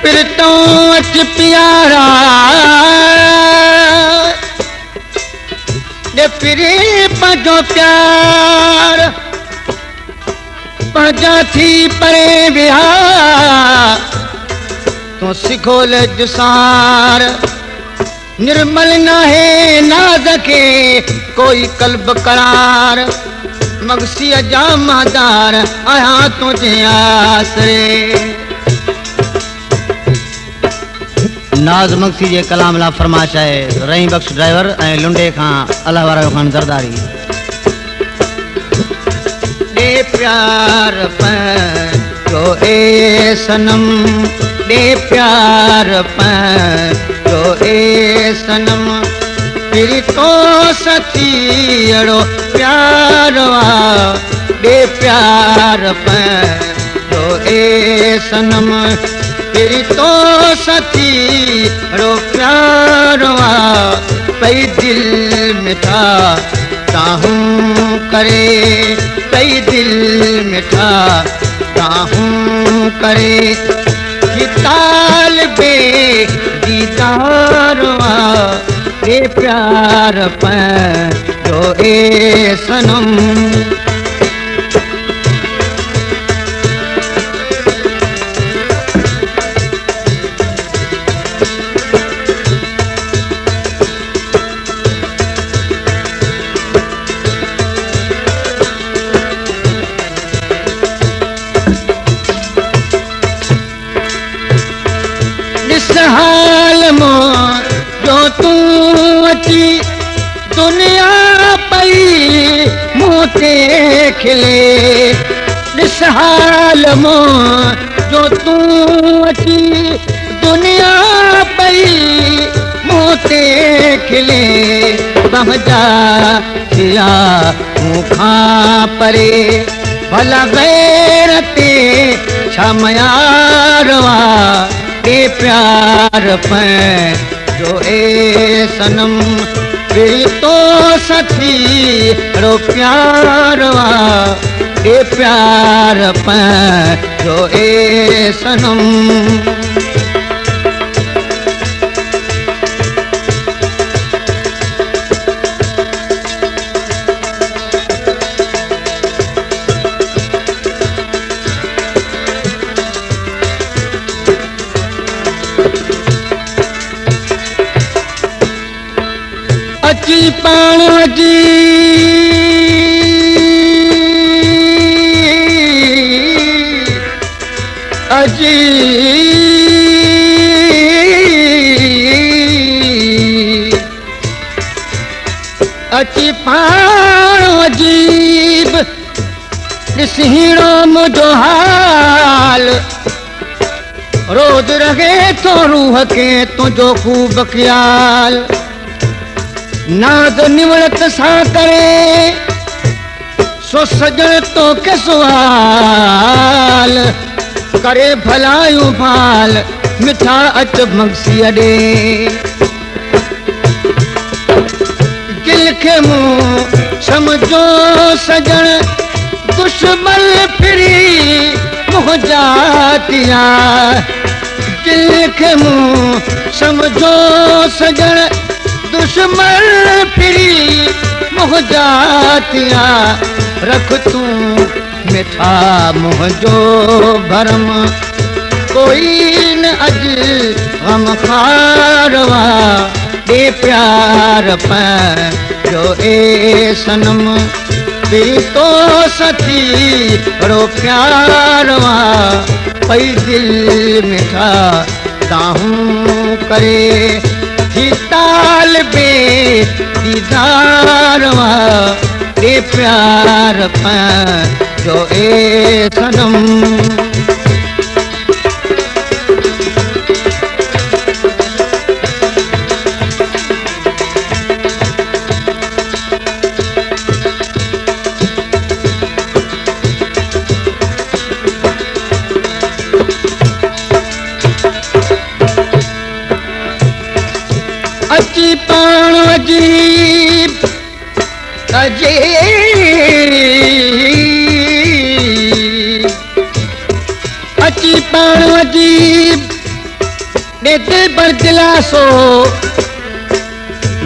पिरतों अच प्यारा दे पिरे पंहिंजो प्यार पंहिंजा थी परे विया तो सिखोल जुसार निर्मल नाहे नाज़ के कोई कल्ब करार मगसी जा मादार आया तुझे आसरे नाज़ मगसी जे कलाम ला फरमाश है रही बख्श ड्राइवर ए लुंडे खां अल्लाह वारा खान जरदारी दे प्यार जो ए सनम दे प्यार जो ए सनम फिर तो सथी अड़ो प्यार दे प्यार जो ए सनम फिर तो सथी अड़ो प्यार पई दिल मिठा ताहूं करे पई दिल मिठा ताहूं करे ताल बे दीदार दे प्यार जो ए सनम हाल मो जो तू अची दुनिया पई मोते खिले दिस हाल मो जो तू अची दुनिया पई मोते खिले बहजा दिया मुखां परे भला गैरते छमयारवा दे प्यार जो ए सनम फिर तो सथी रो प्यार दे प्यार जो ए सनम अची पाण जी अजी अची पाण अजीब ॾिसहीणो मुंहिंजो हाल रोज़ रहे तो रूह के तुझो खूब ख्याल नाज़ निवड़त सा करे सो सजण तो के सवाल करे भलायूं भाल मिठा अच मगसी ॾे दिल खे मूं समझो सजण दुश्मन फिरी मुहजातिया दिल खे मूं समझो सजण दुश्मन फिरी मुहजातिया रख तू मिठा मुझो भरम कोई न अज गम खारवा दे प्यार जो ए सनम फिर तो सथी रो प्यारवा पई दिल मिठा ताहूं करे थी ताल बे दीदारवा दे प्यार जो ए सनम अची पाण अजीब अजीब अची पाण अजीब ते पर दिलासो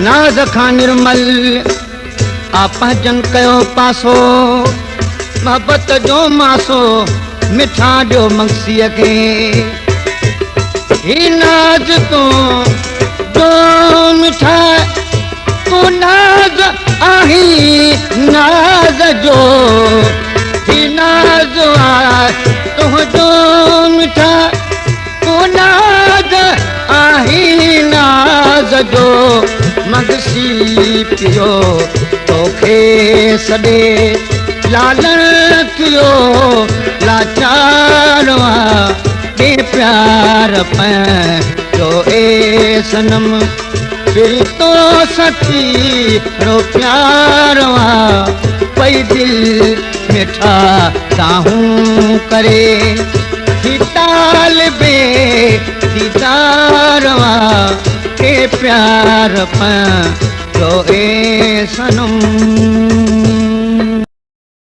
नाज़ खां निर्मल आपा जन कयो पासो मोहब्बत जो मासो मिठा ॾियो मक्सीअ खे ही नाज़ तो मिठा तू नाज़ आही नाज़ जो ही नाज़ आहे तुंहिंजो मिठा तू नाज़ आही नाज़ जो मगसी पियो तोखे सॾे लालण थियो लाचार के प्यार पैंजो ए सनम फिर तो सची रो प्यार पई दिल मिठा साहूं करे तालबे दीदार के प्यार पैंजो ए सनम